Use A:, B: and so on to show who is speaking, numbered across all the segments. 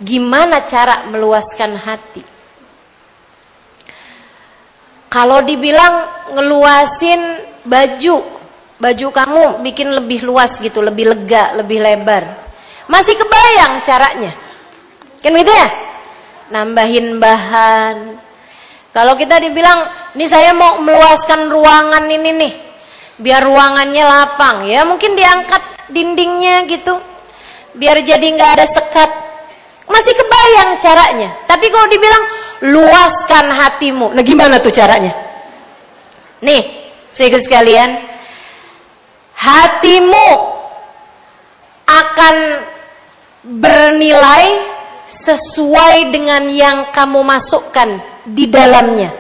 A: Gimana cara meluaskan hati? Kalau dibilang ngeluasin baju kamu bikin lebih luas gitu, lebih lega, lebih lebar, masih kebayang caranya, kan gitu ya? Nambahin bahan. Kalau kita dibilang, nih saya mau meluaskan ruangan ini nih, biar ruangannya lapang, ya mungkin diangkat dindingnya gitu, biar jadi nggak ada sekat, masih kebayang caranya. Tapi kalau dibilang luaskan hatimu, nah gimana tuh caranya? Nih, saudara sekalian, hatimu akan bernilai sesuai dengan yang kamu masukkan di dalamnya.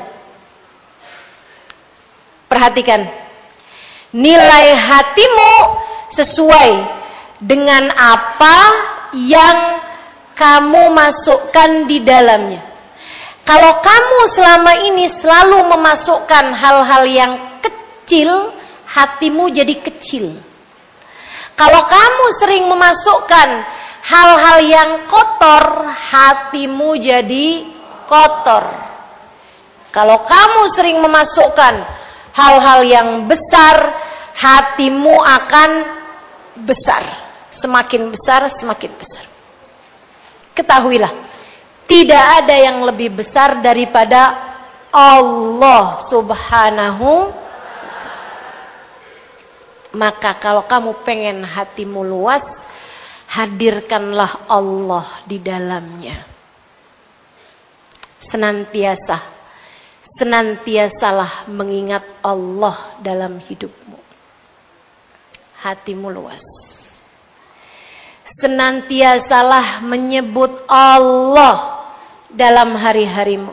A: Perhatikan, nilai hatimu sesuai dengan apa yang kamu masukkan di dalamnya. Kalau kamu selama ini selalu memasukkan hal-hal yang kecil, hatimu jadi kecil. Kalau kamu sering memasukkan hal-hal yang kotor, hatimu jadi kotor. Kalau kamu sering memasukkan hal-hal yang besar, hatimu akan besar. Semakin besar, semakin besar. Ketahuilah, tidak ada yang lebih besar daripada Allah Subhanahu. Maka kalau kamu pengen hatimu luas, hadirkanlah Allah di dalamnya. Senantiasalah mengingat Allah dalam hidupmu. Hatimu luas. Senantiasalah menyebut Allah dalam hari-harimu.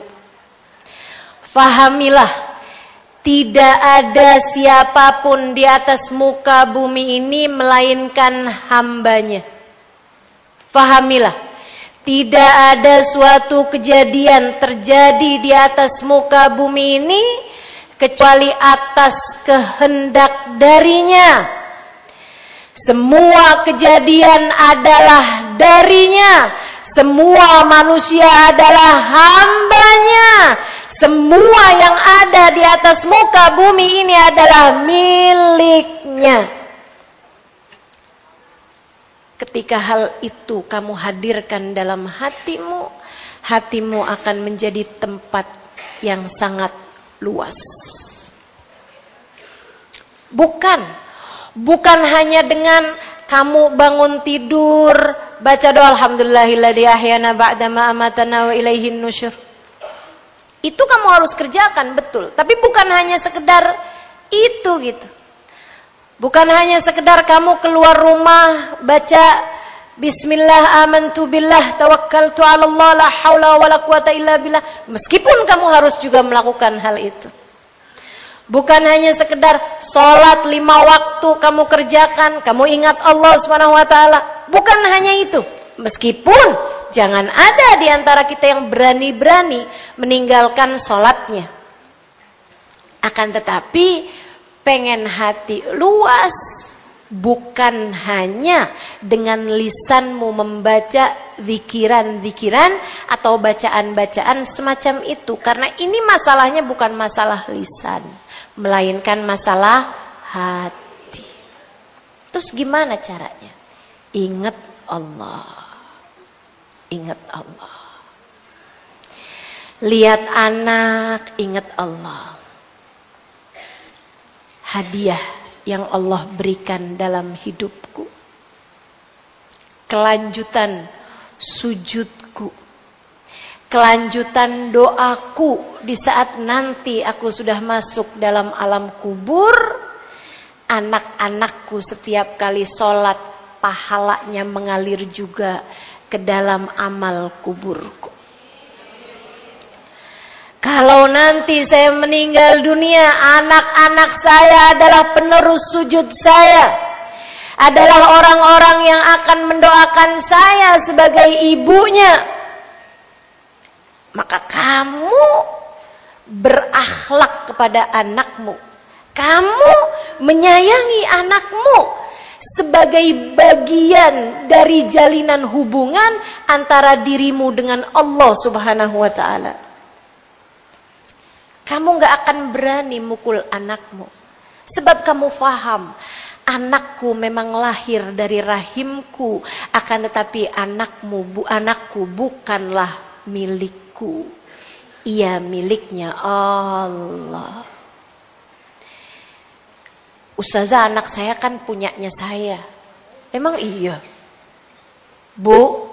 A: Fahamilah, tidak ada siapapun di atas muka bumi ini melainkan hambanya. Fahamilah, tidak ada suatu kejadian terjadi di atas muka bumi ini kecuali atas kehendak darinya. Semua kejadian adalah darinya. Semua manusia adalah hambanya. Semua yang ada di atas muka bumi ini adalah miliknya. Ketika hal itu kamu hadirkan dalam hatimu, hatimu akan menjadi tempat yang sangat luas. Bukan hanya dengan kamu bangun tidur baca doa alhamdulillahilladzi ahyana ba'dama amatana wa ilaihin nusyur. Itu kamu harus kerjakan, betul. Tapi bukan hanya sekedar itu gitu. Bukan hanya sekedar kamu keluar rumah baca bismillah amantu billah tawakkaltu 'ala Allah la haula wala quwata illa billah. Meskipun kamu harus juga melakukan hal itu. Bukan hanya sekedar sholat 5 waktu kamu kerjakan, kamu ingat Allah Subhanahu wa taala. Bukan hanya itu. Meskipun jangan ada di antara kita yang berani-berani meninggalkan sholatnya. Akan tetapi pengen hati luas, bukan hanya dengan lisanmu membaca zikiran-zikiran atau bacaan-bacaan semacam itu. Karena ini masalahnya bukan masalah lisan, melainkan masalah hati. Terus gimana caranya? Ingat Allah. Ingat Allah. Lihat anak, ingat Allah. Hadiah yang Allah berikan dalam hidupku. Kelanjutan sujudku. Kelanjutan doaku di saat nanti aku sudah masuk dalam alam kubur. Anak-anakku setiap kali sholat pahalanya mengalir juga ke dalam amal kuburku. Kalau nanti saya meninggal dunia, anak-anak saya adalah penerus sujud saya. Adalah orang-orang yang akan mendoakan saya sebagai ibunya. Maka kamu berakhlak kepada anakmu. Kamu menyayangi anakmu. sebagai bagian dari jalinan hubungan antara dirimu dengan Allah Subhanahu wa ta'ala. Kamu gak akan berani mukul anakmu, sebab kamu faham, anakku memang lahir dari rahimku, akan tetapi anakku bukanlah milikku, ia miliknya Allah. Ustazah, anak saya kan punyanya saya. Emang iya? Bu,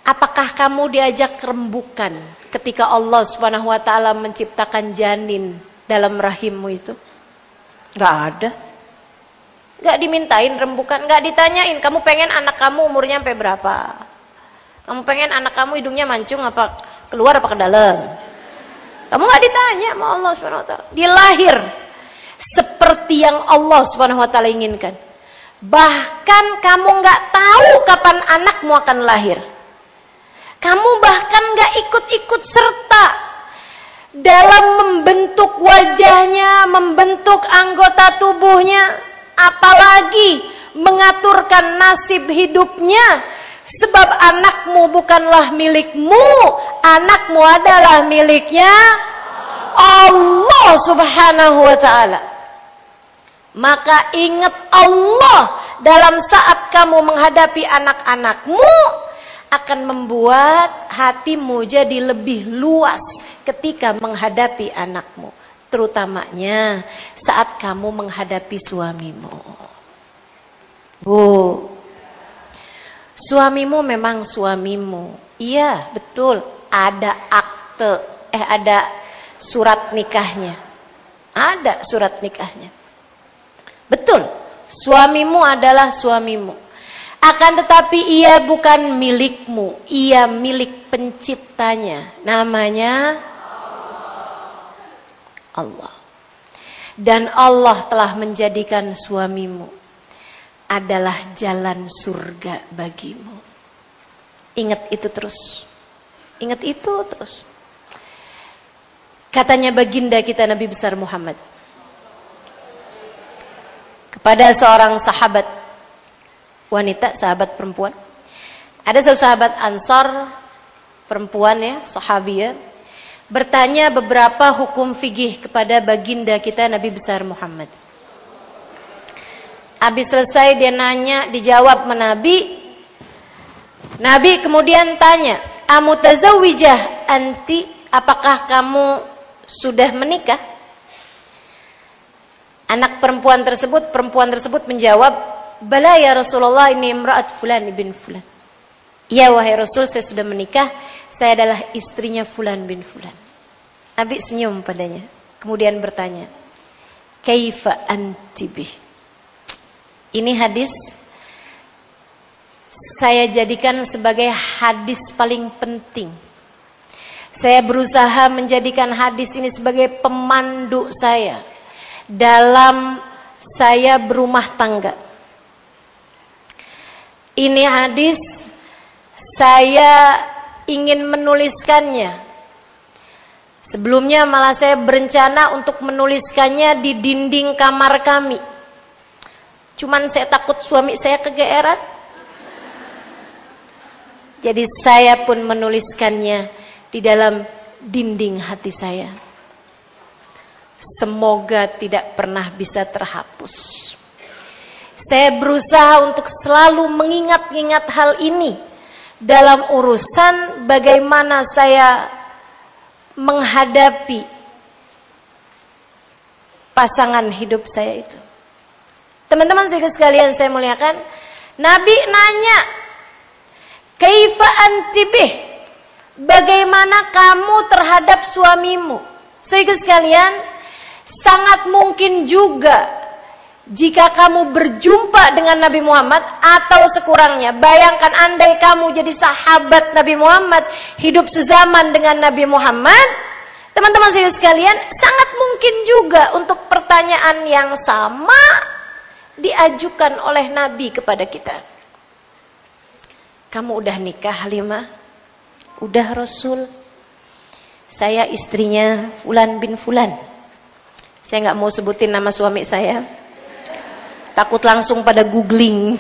A: apakah kamu diajak rembukan ketika Allah Subhanahu wa ta'ala menciptakan janin dalam rahimmu itu? Gak ada. Gak dimintain rembukan, gak ditanyain kamu pengen anak kamu umurnya sampai berapa, kamu pengen anak kamu hidungnya mancung apa keluar apa ke dalam. Kamu gak ditanya sama Allah Subhanahu wa ta'ala. Dia lahir seperti yang Allah Subhanahu wa ta'ala inginkan. Bahkan kamu gak tahu kapan anakmu akan lahir. Kamu bahkan gak ikut-ikut serta dalam membentuk wajahnya, membentuk anggota tubuhnya, apalagi mengaturkan nasib hidupnya. Sebab anakmu bukanlah milikmu, anakmu adalah miliknya Allah Subhanahu wa ta'ala. Maka ingat Allah dalam saat kamu menghadapi anak-anakmu, akan membuat hatimu jadi lebih luas ketika menghadapi anakmu, terutamanya saat kamu menghadapi suamimu. Bu, suamimu memang suamimu. Iya, betul. Ada ada surat nikahnya. Ada surat nikahnya. Betul. Suamimu adalah suamimu. Akan tetapi ia bukan milikmu. Ia milik penciptanya. Namanya Allah. Dan Allah telah menjadikan suamimu adalah jalan surga bagimu. Ingat itu terus. Ingat itu terus. Katanya baginda kita Nabi besar Muhammad kepada seorang sahabat wanita, sahabat perempuan. Ada seorang sahabat Ansar perempuan ya, sahabiah, bertanya beberapa hukum fikih kepada baginda kita Nabi besar Muhammad. Habis selesai dia nanya, dijawab Nabi. Nabi kemudian tanya, "Amutazawwijah anti? Apakah kamu sudah menikah?" Perempuan tersebut menjawab, "Bala ya Rasulullah, ini imra'at fulan bin fulan." Ya wahai Rasul, saya sudah menikah, saya adalah istrinya fulan bin fulan. Nabi senyum padanya, kemudian bertanya, "Kaifa anti bih?" Ini hadis saya jadikan sebagai hadis paling penting. Saya berusaha menjadikan hadis ini sebagai pemandu saya dalam saya berumah tangga. Ini hadis saya ingin menuliskannya. Sebelumnya malah saya berencana untuk menuliskannya di dinding kamar kami. Cuman saya takut suami saya kegeeran. Jadi saya pun menuliskannya di dalam dinding hati saya. Semoga tidak pernah bisa terhapus. Saya berusaha untuk selalu mengingat-ingat hal ini dalam urusan bagaimana saya menghadapi pasangan hidup saya itu. Teman-teman sekalian saya muliakan, Nabi nanya, "Kaifa anti bih?" Bagaimana kamu terhadap suamimu? Saudara sekalian, sangat mungkin juga jika kamu berjumpa dengan Nabi Muhammad atau sekurangnya, bayangkan andai kamu jadi sahabat Nabi Muhammad, hidup sezaman dengan Nabi Muhammad, teman-teman saudara sekalian, sangat mungkin juga untuk pertanyaan yang sama diajukan oleh Nabi kepada kita. Kamu udah nikah, Halimah? Udah, Rasul. Saya istrinya Fulan bin Fulan. Saya nggak mau sebutin nama suami saya. takut langsung pada googling.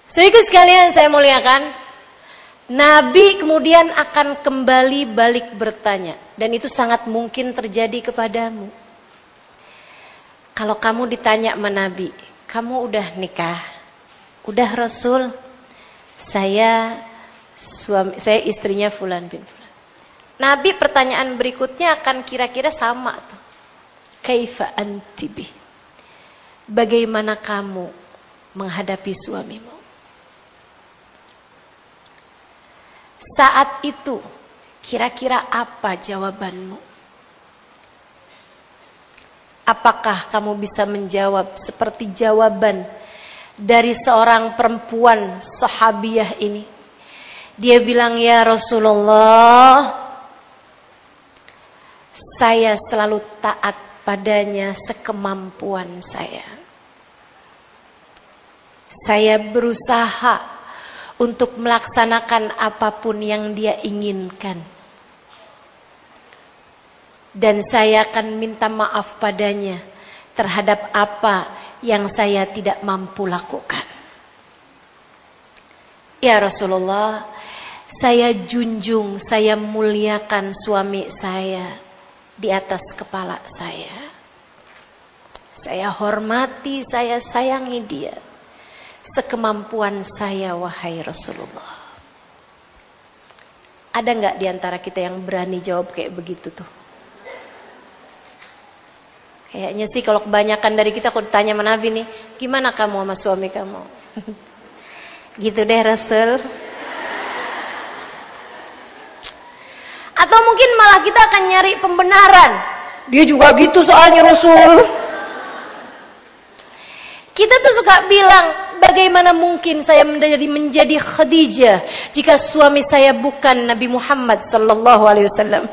A: Saudaraku sekalian saya muliakan, Nabi kemudian akan kembali balik bertanya, dan itu sangat mungkin terjadi kepadamu. Kalau kamu ditanya sama Nabi, kamu udah nikah? Udah Rasul? Saya istrinya Fulan bin Fulan. Nabi pertanyaan berikutnya akan kira-kira sama tuh. Kaifa anti bih? Bagaimana kamu menghadapi suamimu? Saat itu kira-kira apa jawabanmu? Apakah kamu bisa menjawab seperti jawaban dari seorang perempuan sahabiah ini? Dia bilang, ya Rasulullah, saya selalu taat padanya sekemampuan saya. Saya berusaha untuk melaksanakan apapun yang dia inginkan. Dan saya akan minta maaf padanya terhadap apa yang saya tidak mampu lakukan. Ya Rasulullah, saya junjung, saya muliakan suami saya di atas kepala saya. Saya hormati, saya sayangi dia sekemampuan saya, wahai Rasulullah. Ada nggak di antara kita yang berani jawab kayak begitu tuh? Kayaknya sih kalau kebanyakan dari kita kalau ditanya sama Nabi nih, gimana kamu sama suami kamu? Gitu deh Rasul. Atau mungkin malah kita akan nyari pembenaran. Dia juga gitu soalnya Rasul. Kita tuh suka bilang, bagaimana mungkin saya menjadi Khadijah jika suami saya bukan Nabi Muhammad sallallahu alaihi wasallam?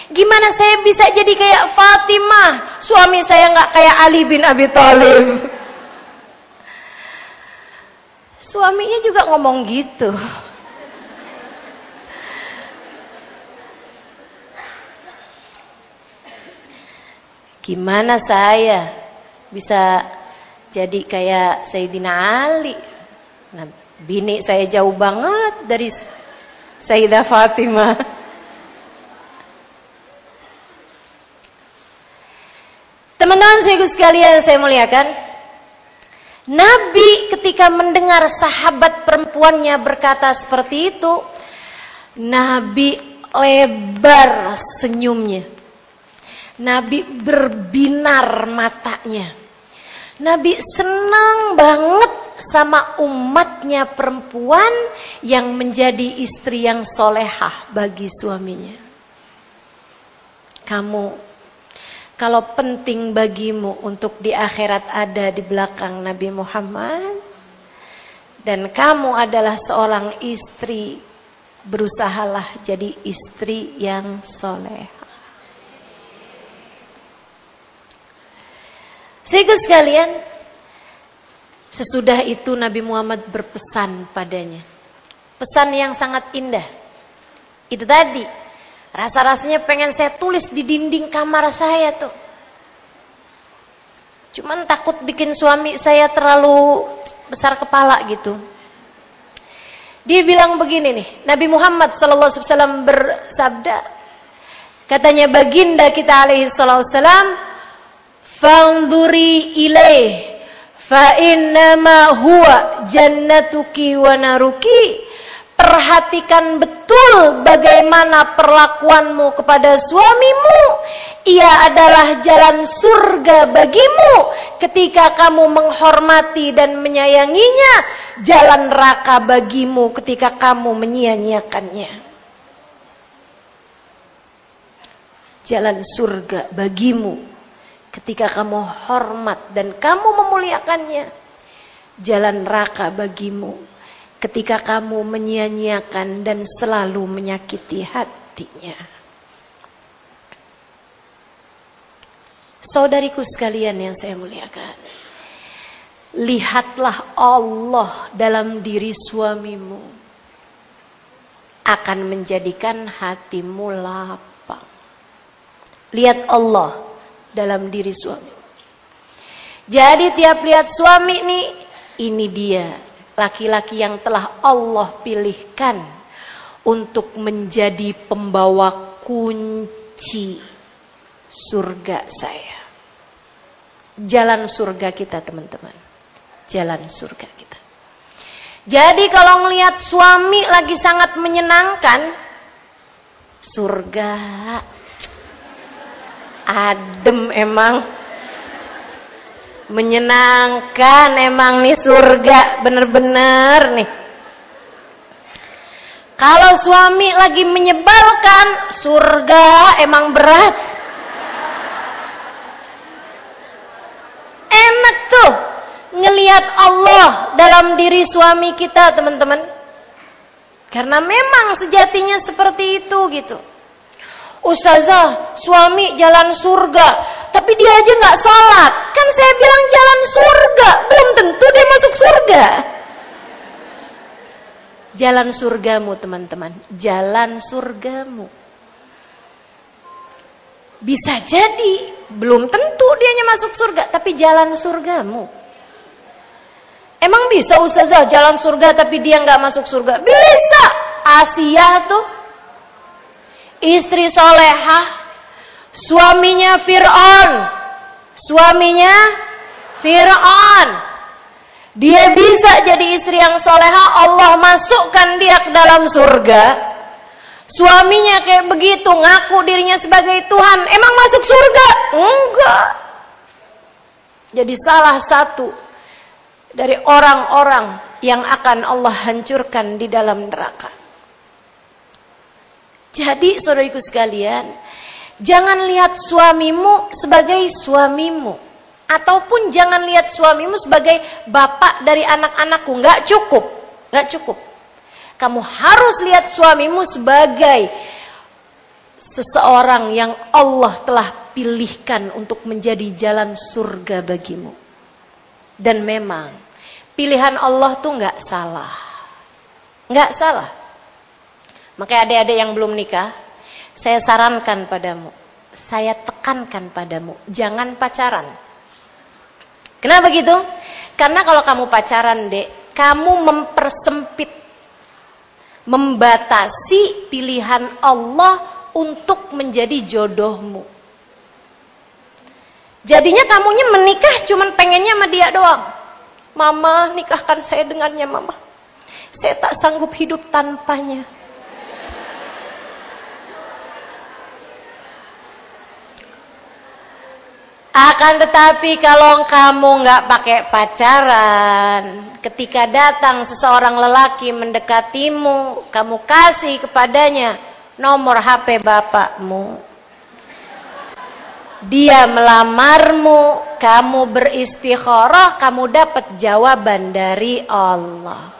A: Gimana saya bisa jadi kayak Fatimah? Suami saya nggak kayak Ali bin Abi Thalib. Suaminya juga ngomong gitu. Gimana saya bisa jadi kayak Sayyidina Ali? Nah, bini saya jauh banget dari Sayyidah Fatimah. Teman-teman saya sekalian, saya muliakan, Nabi ketika mendengar sahabat perempuannya berkata seperti itu, Nabi lebar senyumnya. Nabi berbinar matanya. Nabi senang banget sama umatnya perempuan yang menjadi istri yang solehah bagi suaminya. Kamu, kalau penting bagimu untuk di akhirat ada di belakang Nabi Muhammad, dan kamu adalah seorang istri, berusahalah jadi istri yang soleh. Saudara sekalian, sesudah itu Nabi Muhammad berpesan padanya. Pesan yang sangat indah. Itu tadi, rasa-rasanya pengen saya tulis di dinding kamar saya tuh. Cuman takut bikin suami saya terlalu besar kepala gitu. Dia bilang begini nih, Nabi Muhammad SAW bersabda, katanya baginda kita alaihi salam, "Fanduri ilaih fa innama huwa jannatuki wa naruki." Perhatikan betul bagaimana perlakuanmu kepada suamimu. Ia adalah jalan surga bagimu. Ketika kamu menghormati dan menyayanginya, jalan neraka bagimu ketika kamu menyia-nyiakannya. Jalan surga bagimu ketika kamu hormat dan kamu memuliakannya. Jalan neraka bagimu ketika kamu menyia-nyiakan dan selalu menyakiti hatinya. Saudariku sekalian yang saya muliakan, lihatlah Allah dalam diri suamimu, akan menjadikan hatimu lapang. Lihat Allah dalam diri suami. Jadi tiap lihat suami nih, ini dia laki-laki yang telah Allah pilihkan untuk menjadi pembawa kunci surga saya. Jalan surga kita teman-teman. Jalan surga kita. Jadi kalau ngelihat suami lagi sangat menyenangkan, surga adem emang, menyenangkan emang nih surga, bener-bener nih. Kalau suami lagi menyebalkan, surga emang berat. Enak tuh ngelihat Allah dalam diri suami kita teman-teman. Karena memang sejatinya seperti itu gitu. Ustazah, suami jalan surga, tapi dia aja nggak sholat. Kan saya bilang jalan surga, belum tentu dia masuk surga. Jalan surgamu teman-teman, jalan surgamu. Bisa jadi belum tentu dianya masuk surga, tapi jalan surgamu. Emang bisa Ustazah jalan surga tapi dia nggak masuk surga? Bisa. Asia tuh istri solehah, suaminya Fir'aun, dia bisa jadi istri yang solehah, Allah masukkan dia ke dalam surga. Suaminya kayak begitu, ngaku dirinya sebagai Tuhan, emang masuk surga? Enggak. Jadi salah satu dari orang-orang yang akan Allah hancurkan di dalam neraka. Jadi saudariku sekalian, jangan lihat suamimu sebagai suamimu, ataupun jangan lihat suamimu sebagai bapak dari anak-anakku. Nggak cukup. Kamu harus lihat suamimu sebagai seseorang yang Allah telah pilihkan untuk menjadi jalan surga bagimu. Dan memang pilihan Allah tuh nggak salah. Makanya adik-adik yang belum nikah, saya sarankan padamu, saya tekankan padamu, jangan pacaran. Kenapa gitu? Karena kalau kamu pacaran, Dek, kamu membatasi pilihan Allah untuk menjadi jodohmu. Jadinya kamunya menikah cuman pengennya sama dia doang. Mama, nikahkan saya dengannya, Mama. Saya tak sanggup hidup tanpanya. Akan tetapi kalau kamu nggak pakai pacaran, ketika datang seseorang lelaki mendekatimu, kamu kasih kepadanya nomor HP bapakmu. Dia melamarmu, kamu beristikharah, kamu dapat jawaban dari Allah.